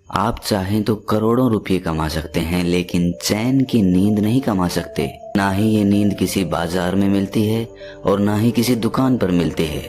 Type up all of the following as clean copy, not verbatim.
आप चाहें तो करोड़ों रुपए कमा सकते हैं, लेकिन चैन की नींद नहीं कमा सकते। ना ही ये नींद किसी बाजार में मिलती है और ना ही किसी दुकान पर मिलती है।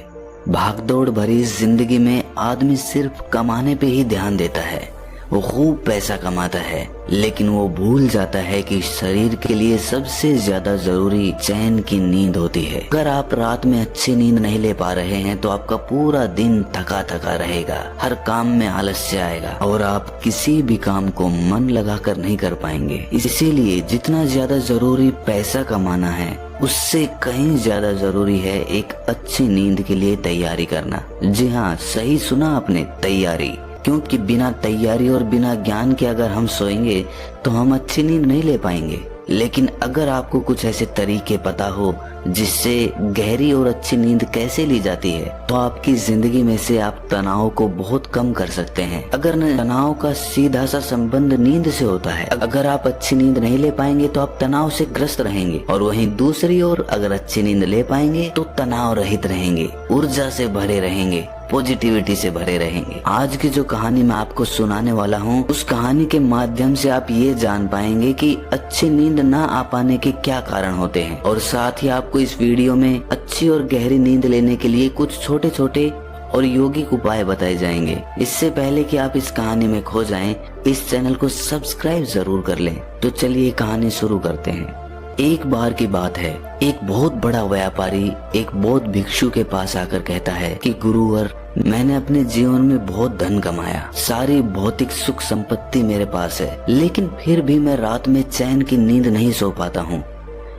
भागदौड़ भरी इस जिंदगी में आदमी सिर्फ कमाने पे ही ध्यान देता है। वो खूब पैसा कमाता है, लेकिन वो भूल जाता है कि शरीर के लिए सबसे ज्यादा जरूरी चैन की नींद होती है। अगर आप रात में अच्छी नींद नहीं ले पा रहे हैं तो आपका पूरा दिन थका थका रहेगा, हर काम में आलस्य आएगा और आप किसी भी काम को मन लगाकर नहीं कर पाएंगे। इसीलिए जितना ज्यादा जरूरी पैसा कमाना है, उससे कहीं ज्यादा जरूरी है एक अच्छी नींद के लिए तैयारी करना। जी हाँ, सही सुना आपने, तैयारी। क्योंकि बिना तैयारी और बिना ज्ञान के अगर हम सोएंगे तो हम अच्छी नींद नहीं ले पाएंगे। लेकिन अगर आपको कुछ ऐसे तरीके पता हो जिससे गहरी और अच्छी नींद कैसे ली जाती है, तो आपकी जिंदगी में से आप तनाव को बहुत कम कर सकते हैं। अगर तनाव का सीधा सा संबंध नींद से होता है। अगर आप अच्छी नींद नहीं ले पाएंगे तो आप तनाव से ग्रस्त रहेंगे, और वहीं दूसरी ओर अगर अच्छी नींद ले पाएंगे तो तनाव रहित रहेंगे, ऊर्जा से भरे रहेंगे, पॉजिटिविटी से भरे रहेंगे। आज की जो कहानी मैं आपको सुनाने वाला हूँ, उस कहानी के माध्यम से आप ये जान पाएंगे कि अच्छी नींद ना आ पाने के क्या कारण होते हैं, और साथ ही आपको इस वीडियो में अच्छी और गहरी नींद लेने के लिए कुछ छोटे छोटे और यौगिक उपाय बताए जाएंगे। इससे पहले कि आप इस कहानी में खो जाएं, इस चैनल को सब्सक्राइब जरूर कर लें। तो चलिए कहानी शुरू करते हैं। एक बार की बात है, एक बहुत बड़ा व्यापारी एक बौद्ध भिक्षु के पास आकर कहता है कि गुरुवर, मैंने अपने जीवन में बहुत धन कमाया, सारी भौतिक सुख संपत्ति मेरे पास है, लेकिन फिर भी मैं रात में चैन की नींद नहीं सो पाता हूँ।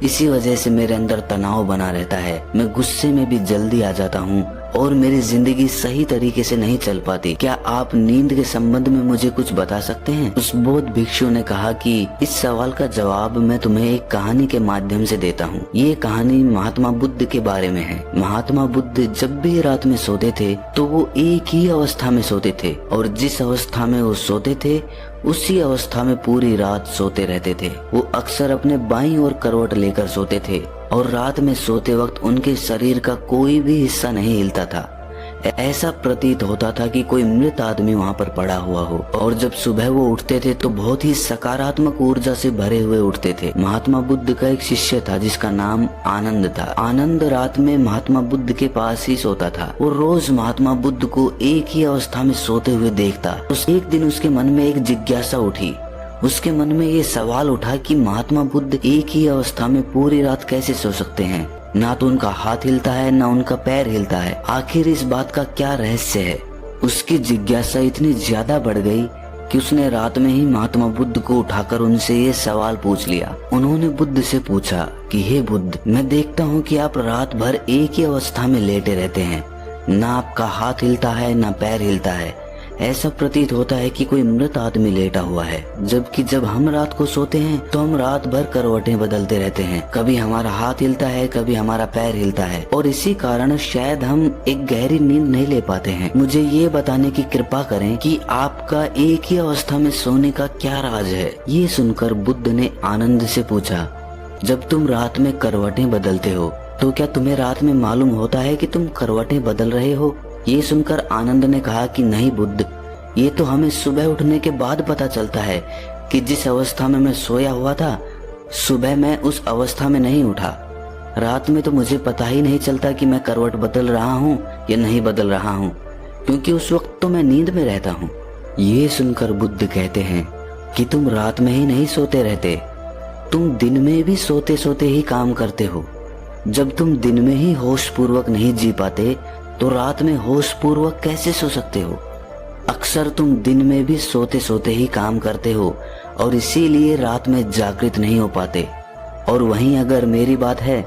इसी वजह से मेरे अंदर तनाव बना रहता है, मैं गुस्से में भी जल्दी आ जाता हूँ और मेरी जिंदगी सही तरीके से नहीं चल पाती। क्या आप नींद के संबंध में मुझे कुछ बता सकते हैं? उस बौद्ध भिक्षु ने कहा कि इस सवाल का जवाब मैं तुम्हें एक कहानी के माध्यम से देता हूँ। ये कहानी महात्मा बुद्ध के बारे में है। महात्मा बुद्ध जब भी रात में सोते थे तो वो एक ही अवस्था में सोते थे, और जिस अवस्था में वो सोते थे उसी अवस्था में पूरी रात सोते रहते थे। वो अक्सर अपने बाईं ओर करवट लेकर सोते थे और रात में सोते वक्त उनके शरीर का कोई भी हिस्सा नहीं हिलता था। ऐसा प्रतीत होता था कि कोई मृत आदमी वहाँ पर पड़ा हुआ हो। और जब सुबह वो उठते थे तो बहुत ही सकारात्मक ऊर्जा से भरे हुए उठते थे। महात्मा बुद्ध का एक शिष्य था जिसका नाम आनंद था। आनंद रात में महात्मा बुद्ध के पास ही सोता था। वो रोज महात्मा बुद्ध को एक ही अवस्था में सोते हुए देखता। एक दिन उसके मन में एक जिज्ञासा उठी। उसके मन में ये सवाल उठा कि महात्मा बुद्ध एक ही अवस्था में पूरी रात कैसे सो सकते हैं? ना तो उनका हाथ हिलता है, ना उनका पैर हिलता है। आखिर इस बात का क्या रहस्य है? उसकी जिज्ञासा इतनी ज्यादा बढ़ गई कि उसने रात में ही महात्मा बुद्ध को उठाकर उनसे ये सवाल पूछ लिया। उन्होंने बुद्ध से पूछा कि हे बुद्ध, मैं देखता हूँ कि आप रात भर एक ही अवस्था में लेटे रहते हैं, ना आपका हाथ हिलता है ना पैर हिलता है। ऐसा प्रतीत होता है कि कोई मृत आदमी लेटा हुआ है। जबकि जब हम रात को सोते हैं तो हम रात भर करवटें बदलते रहते हैं, कभी हमारा हाथ हिलता है, कभी हमारा पैर हिलता है, और इसी कारण शायद हम एक गहरी नींद नहीं ले पाते हैं। मुझे ये बताने की कृपा करें कि आपका एक ही अवस्था में सोने का क्या राज है? ये सुनकर बुद्ध ने आनंद से पूछा, जब तुम रात में करवटें बदलते हो तो क्या तुम्हें रात में मालूम होता है कि तुम करवटें बदल रहे हो? ये सुनकर आनंद ने कहा कि नहीं बुद्ध, ये तो हमें सुबह उठने के बाद पता चलता है कि जिस अवस्था में मैं सोया हुआ था, सुबह मैं उस अवस्था में नहीं उठा। रात में तो मुझे पता ही नहीं चलता कि मैं करवट बदल रहा हूँ या नहीं बदल रहा हूँ, क्योंकि उस वक्त तो मैं नींद में रहता हूँ। ये सुनकर बुद्ध कहते हैं कि तुम रात में ही नहीं सोते रहते, तुम दिन में भी सोते सोते ही काम करते हो। जब तुम दिन में ही होश पूर्वक नहीं जी पाते तो रात में होश पूर्वक कैसे सो सकते हो? अक्सर तुम दिन में भी सोते सोते ही काम करते हो और इसीलिए रात में जागृत नहीं हो पाते। और वहीं अगर मेरी बात है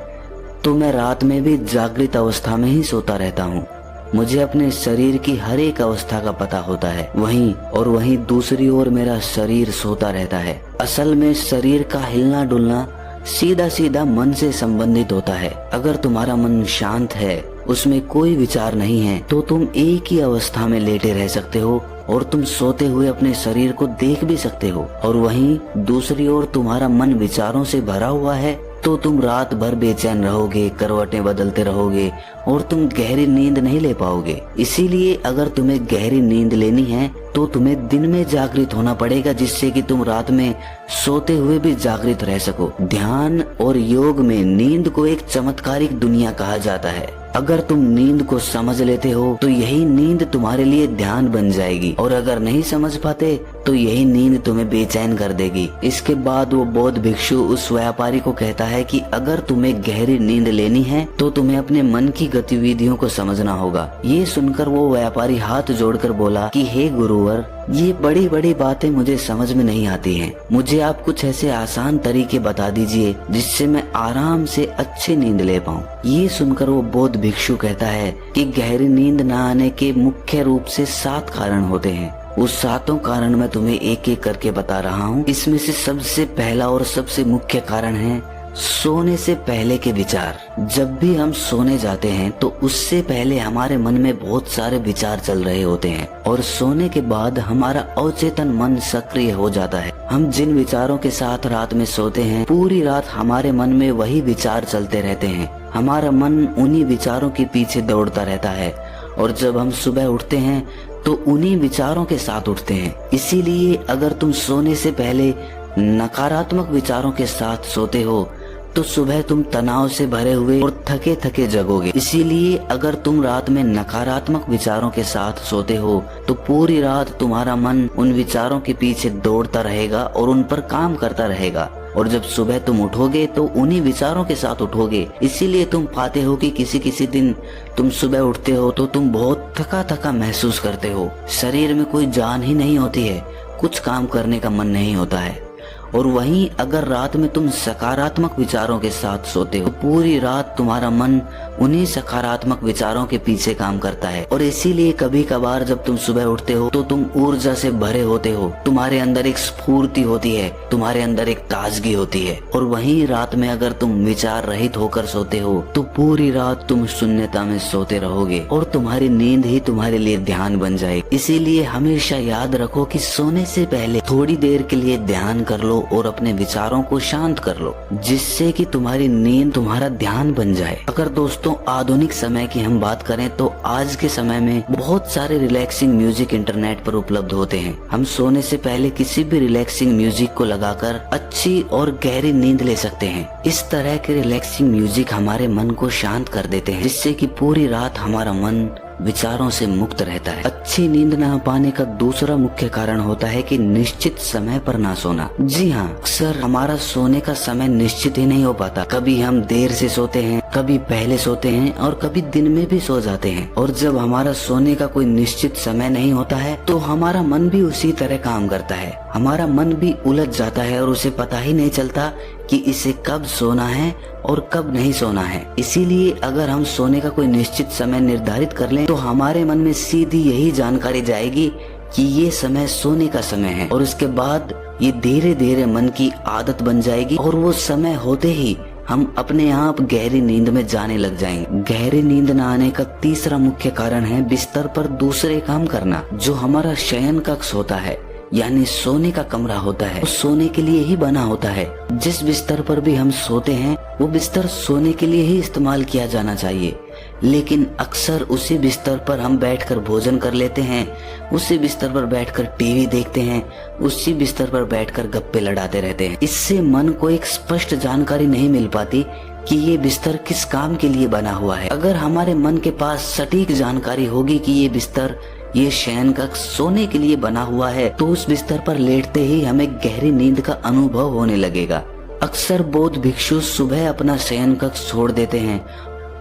तो मैं रात में भी जागृत अवस्था में ही सोता रहता हूँ। मुझे अपने शरीर की हर एक अवस्था का पता होता है। वहीं दूसरी ओर मेरा शरीर सोता रहता है। असल में शरीर का हिलना डुलना सीधा सीधा मन से संबंधित होता है। अगर तुम्हारा मन शांत है, उसमें कोई विचार नहीं है, तो तुम एक ही अवस्था में लेटे रह सकते हो और तुम सोते हुए अपने शरीर को देख भी सकते हो। और वहीं दूसरी ओर तुम्हारा मन विचारों से भरा हुआ है तो तुम रात भर बेचैन रहोगे, करवटें बदलते रहोगे और तुम गहरी नींद नहीं ले पाओगे। इसीलिए अगर तुम्हें गहरी नींद लेनी है तो तुम्हें दिन में जागृत होना पड़ेगा, जिससे कि तुम रात में सोते हुए भी जागृत रह सको। ध्यान और योग में नींद को एक चमत्कारिक दुनिया कहा जाता है। अगर तुम नींद को समझ लेते हो तो यही नींद तुम्हारे लिए ध्यान बन जाएगी, और अगर नहीं समझ पाते तो यही नींद तुम्हें बेचैन कर देगी। इसके बाद वो बौद्ध भिक्षु उस व्यापारी को कहता है कि अगर तुम्हें गहरी नींद लेनी है तो तुम्हें अपने मन की गतिविधियों को समझना होगा। ये सुनकर वो व्यापारी हाथ जोड़कर बोला कि हे गुरुवर, ये बड़ी बड़ी बातें मुझे समझ में नहीं आती हैं। मुझे आप कुछ ऐसे आसान तरीके बता दीजिए जिससे मैं आराम से अच्छी नींद ले पाऊँ। ये सुनकर वो बौद्ध भिक्षु कहता है कि गहरी नींद न आने के मुख्य रूप से 7 कारण होते हैं। उस 7 कारण मैं तुम्हें एक एक करके बता रहा हूँ। इसमें से सबसे पहला और सबसे मुख्य कारण है सोने से पहले के विचार। जब भी हम सोने जाते हैं तो उससे पहले हमारे मन में बहुत सारे विचार चल रहे होते हैं, और सोने के बाद हमारा अवचेतन मन सक्रिय हो जाता है। हम जिन विचारों के साथ रात में सोते हैं, पूरी रात हमारे मन में वही विचार चलते रहते हैं। हमारा मन उन्हीं विचारों के पीछे दौड़ता रहता है, और जब हम सुबह उठते हैं तो उन्हीं विचारों के साथ उठते हैं। इसीलिए अगर तुम सोने से पहले नकारात्मक विचारों के साथ सोते हो तो सुबह तुम तनाव से भरे हुए और थके थके जगोगे। इसीलिए अगर तुम रात में नकारात्मक विचारों के साथ सोते हो तो पूरी रात तुम्हारा मन उन विचारों के पीछे दौड़ता रहेगा और उन पर काम करता रहेगा, और जब सुबह तुम उठोगे तो उन्हीं विचारों के साथ उठोगे। इसीलिए तुम पाते हो कि किसी किसी दिन तुम सुबह उठते हो तो तुम बहुत थका थका महसूस करते हो, शरीर में कोई जान ही नहीं होती है, कुछ काम करने का मन नहीं होता है। और वहीं अगर रात में तुम सकारात्मक विचारों के साथ सोते हो, पूरी रात तुम्हारा मन उन्हीं सकारात्मक विचारों के पीछे काम करता है, और इसीलिए कभी कभार जब तुम सुबह उठते हो तो तुम ऊर्जा से भरे होते हो, तुम्हारे अंदर एक स्फूर्ति होती है, तुम्हारे अंदर एक ताजगी होती है। और वहीं रात में अगर तुम विचार रहित होकर सोते हो तो पूरी रात तुम शून्यता में सोते रहोगे और तुम्हारी नींद ही तुम्हारे लिए ध्यान बन जाएगी। इसीलिए हमेशा याद रखो कि सोने से पहले थोड़ी देर के लिए ध्यान कर लो और अपने विचारों को शांत कर लो, जिससे कि तुम्हारी नींद तुम्हारा ध्यान बन जाए। अगर दोस्तों आधुनिक समय की हम बात करें तो आज के समय में बहुत सारे रिलैक्सिंग म्यूजिक इंटरनेट पर उपलब्ध होते हैं। हम सोने से पहले किसी भी रिलैक्सिंग म्यूजिक को लगाकर अच्छी और गहरी नींद ले सकते हैं। इस तरह के रिलैक्सिंग म्यूजिक हमारे मन को शांत कर देते हैं, जिससे कि पूरी रात हमारा मन विचारों से मुक्त रहता है। अच्छी नींद न पाने का दूसरा मुख्य कारण होता है कि निश्चित समय पर ना सोना। जी हाँ, अक्सर हमारा सोने का समय निश्चित ही नहीं हो पाता। कभी हम देर से सोते हैं, कभी पहले सोते हैं और कभी दिन में भी सो जाते हैं। और जब हमारा सोने का कोई निश्चित समय नहीं होता है तो हमारा मन भी उसी तरह काम करता है। हमारा मन भी उलझ जाता है और उसे पता ही नहीं चलता कि इसे कब सोना है और कब नहीं सोना है। इसीलिए अगर हम सोने का कोई निश्चित समय निर्धारित कर लें तो हमारे मन में सीधी यही जानकारी जाएगी कि ये समय सोने का समय है, और उसके बाद ये धीरे धीरे मन की आदत बन जाएगी और वो समय होते ही हम अपने आप गहरी नींद में जाने लग जाएंगे। गहरी नींद न आने का तीसरा मुख्य कारण है बिस्तर पर दूसरे काम करना। जो हमारा शयन कक्ष होता है यानी सोने का कमरा होता है, वो सोने के लिए ही बना होता है। जिस बिस्तर पर भी हम सोते हैं वो बिस्तर सोने के लिए ही इस्तेमाल किया जाना चाहिए, लेकिन अक्सर उसी बिस्तर पर हम बैठकर भोजन कर लेते हैं, उसी बिस्तर पर बैठकर टीवी देखते हैं, उसी बिस्तर पर बैठकर गप्पे लड़ाते रहते हैं। इससे मन को एक स्पष्ट जानकारी नहीं मिल पाती कि ये बिस्तर किस काम के लिए बना हुआ है। अगर हमारे मन के पास सटीक जानकारी होगी कि ये बिस्तर, ये शयन कक्ष सोने के लिए बना हुआ है, तो उस बिस्तर पर लेटते ही हमें गहरी नींद का अनुभव होने लगेगा। अक्सर बौद्ध भिक्षु सुबह अपना शयन कक्ष छोड़ देते हैं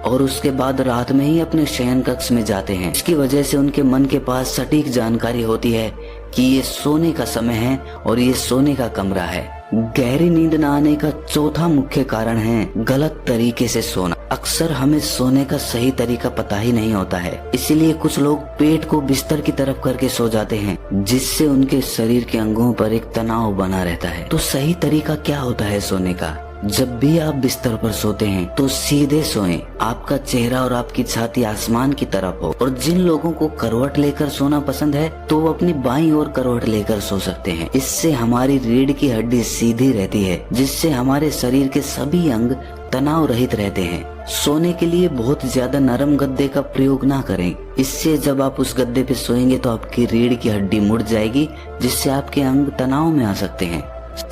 और उसके बाद रात में ही अपने शयन कक्ष में जाते हैं। इसकी वजह से उनके मन के पास सटीक जानकारी होती है कि ये सोने का समय है और ये सोने का कमरा है। गहरी नींद न आने का चौथा मुख्य कारण है गलत तरीके से सोना। अक्सर हमें सोने का सही तरीका पता ही नहीं होता है, इसीलिए कुछ लोग पेट को बिस्तर की तरफ करके सो जाते हैं, जिससे उनके शरीर के अंगों पर एक तनाव बना रहता है। तो सही तरीका क्या होता है सोने का? जब भी आप बिस्तर पर सोते हैं तो सीधे सोएं, आपका चेहरा और आपकी छाती आसमान की तरफ हो। और जिन लोगों को करवट लेकर सोना पसंद है तो वो अपनी बाईं ओर करवट लेकर सो सकते हैं। इससे हमारी रीढ़ की हड्डी सीधी रहती है, जिससे हमारे शरीर के सभी अंग तनाव रहित रहते हैं। सोने के लिए बहुत ज्यादा नरम गद्दे का प्रयोग ना करें। इससे जब आप उस गद्दे पे सोएंगे तो आपकी रीढ़ की हड्डी मुड़ जाएगी, जिससे आपके अंग तनाव में आ सकते हैं।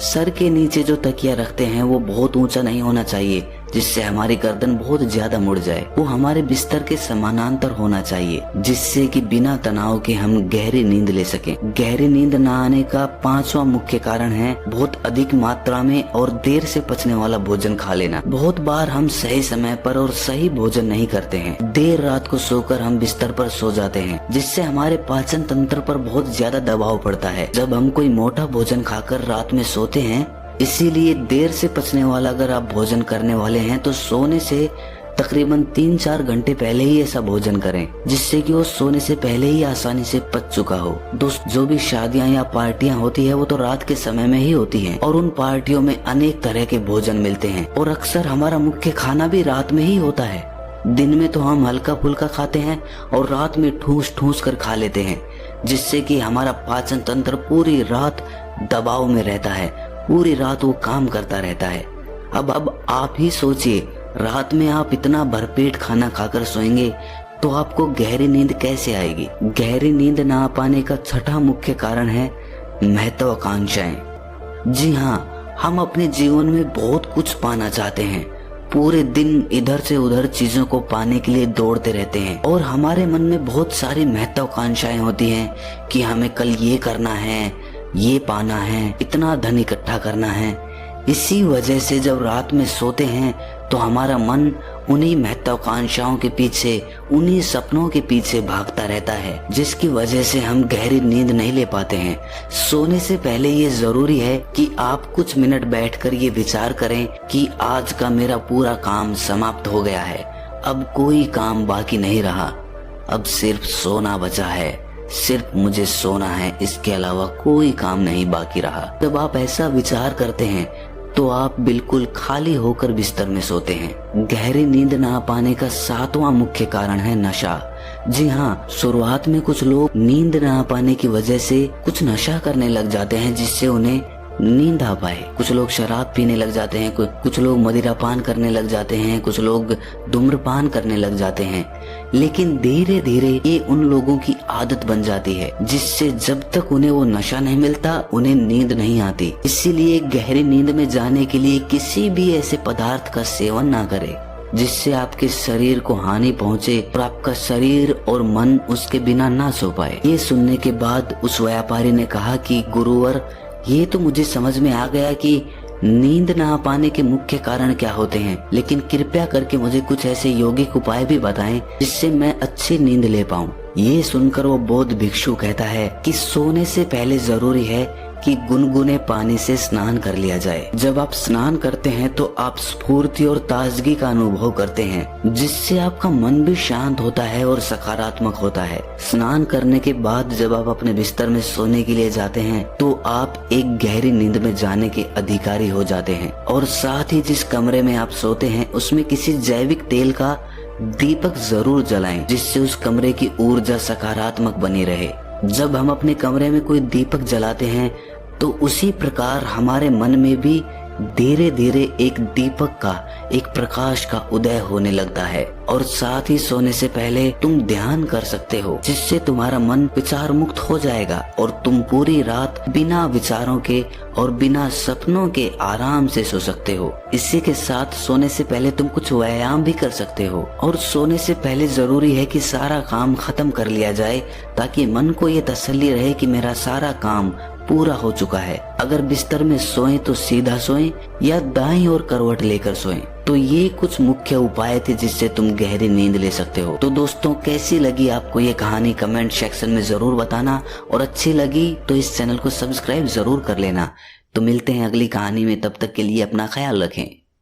सर के नीचे जो तकिया रखते हैं वो बहुत ऊंचा नहीं होना चाहिए, जिससे हमारी गर्दन बहुत ज्यादा मुड़ जाए। वो हमारे बिस्तर के समानांतर होना चाहिए, जिससे कि बिना तनाव के हम गहरी नींद ले सकें। गहरी नींद न आने का 5वां मुख्य कारण है बहुत अधिक मात्रा में और देर से पचने वाला भोजन खा लेना। बहुत बार हम सही समय पर और सही भोजन नहीं करते हैं। देर रात को सोकर हम बिस्तर पर सो जाते हैं, जिससे हमारे पाचन तंत्र पर बहुत ज्यादा दबाव पड़ता है जब हम कोई मोटा भोजन खाकर रात में सोते हैं। इसीलिए देर से पचने वाला अगर आप भोजन करने वाले हैं तो सोने से तकरीबन 3-4 घंटे पहले ही ऐसा भोजन करें, जिससे कि वो सोने से पहले ही आसानी से पच चुका हो। दोस्त, जो भी शादियां या पार्टियां होती है वो तो रात के समय में ही होती हैं, और उन पार्टियों में अनेक तरह के भोजन मिलते हैं और अक्सर हमारा मुख्य खाना भी रात में ही होता है। दिन में तो हम हल्का फुल्का खाते हैं और रात में ठूस ठूस कर खा लेते हैं, जिससे कि हमारा पाचन तंत्र पूरी रात दबाव में रहता है, पूरी रात वो काम करता रहता है। अब आप ही सोचिए, रात में आप इतना भरपेट खाना खाकर सोएंगे तो आपको गहरी नींद कैसे आएगी। गहरी नींद ना आ पाने का 6वां मुख्य कारण है महत्वाकांक्षाएं। जी हाँ, हम अपने जीवन में बहुत कुछ पाना चाहते हैं। पूरे दिन इधर से उधर चीजों को पाने के लिए दौड़ते रहते हैं और हमारे मन में बहुत सारी महत्वाकांक्षाएं होती हैं कि हमें कल ये करना है, ये पाना है, इतना धन इकट्ठा करना है। इसी वजह से जब रात में सोते हैं तो हमारा मन उन्हीं महत्वाकांक्षाओं के पीछे, उन्हीं सपनों के पीछे भागता रहता है, जिसकी वजह से हम गहरी नींद नहीं ले पाते हैं। सोने से पहले ये जरूरी है कि आप कुछ मिनट बैठकर ये विचार करें कि आज का मेरा पूरा काम समाप्त हो गया है, अब कोई काम बाकी नहीं रहा, अब सिर्फ सोना बचा है, सिर्फ मुझे सोना है, इसके अलावा कोई काम नहीं बाकी रहा। जब आप ऐसा विचार करते हैं तो आप बिल्कुल खाली होकर बिस्तर में सोते हैं। गहरी नींद ना पाने का 7वां मुख्य कारण है नशा। जी हाँ, शुरुआत में कुछ लोग नींद ना पाने की वजह से कुछ नशा करने लग जाते हैं, जिससे उन्हें नींद आ पाए। कुछ लोग शराब पीने लग जाते हैं, कुछ लोग मदिरापान करने लग जाते हैं, कुछ लोग धूम्रपान करने लग जाते हैं। लेकिन धीरे धीरे ये उन लोगों की आदत बन जाती है, जिससे जब तक उन्हें वो नशा नहीं मिलता उन्हें नींद नहीं आती। इसीलिए गहरी नींद में जाने के लिए किसी भी ऐसे पदार्थ का सेवन ना करें जिससे आपके शरीर को हानि पहुंचे और आपका शरीर और मन उसके बिना ना सो पाए। ये सुनने के बाद उस व्यापारी ने कहा कि गुरुवर, ये तो मुझे समझ में आ गया कि नींद ना आ पाने के मुख्य कारण क्या होते हैं, लेकिन कृपया करके मुझे कुछ ऐसे यौगिक उपाय भी बताएं जिससे मैं अच्छी नींद ले पाऊं। ये सुनकर वो बौद्ध भिक्षु कहता है कि सोने से पहले जरूरी है कि गुनगुने पानी से स्नान कर लिया जाए। जब आप स्नान करते हैं तो आप स्फूर्ति और ताजगी का अनुभव करते हैं, जिससे आपका मन भी शांत होता है और सकारात्मक होता है। स्नान करने के बाद जब आप अपने बिस्तर में सोने के लिए जाते हैं तो आप एक गहरी नींद में जाने के अधिकारी हो जाते हैं। और साथ ही जिस कमरे में आप सोते हैं उसमें किसी जैविक तेल का दीपक जरूर जलाएं, जिससे उस कमरे की ऊर्जा सकारात्मक बनी रहे। जब हम अपने कमरे में कोई दीपक जलाते हैं तो उसी प्रकार हमारे मन में भी धीरे धीरे एक दीपक का, एक प्रकाश का उदय होने लगता है। और साथ ही सोने से पहले तुम ध्यान कर सकते हो, जिससे तुम्हारा मन विचार मुक्त हो जाएगा और तुम पूरी रात बिना विचारों के और बिना सपनों के आराम से सो सकते हो। इसी के साथ सोने से पहले तुम कुछ व्यायाम भी कर सकते हो। और सोने से पहले जरूरी है कि सारा काम खत्म कर लिया जाए, ताकि मन को ये तसल्ली रहे कि मेरा सारा काम पूरा हो चुका है। अगर बिस्तर में सोएं तो सीधा सोएं या दाईं ओर करवट लेकर सोएं। तो ये कुछ मुख्य उपाय थे जिससे तुम गहरी नींद ले सकते हो। तो दोस्तों, कैसी लगी आपको ये कहानी कमेंट सेक्शन में जरूर बताना, और अच्छी लगी तो इस चैनल को सब्सक्राइब जरूर कर लेना। तो मिलते हैं अगली कहानी में, तब तक के लिए अपना ख्याल रखें।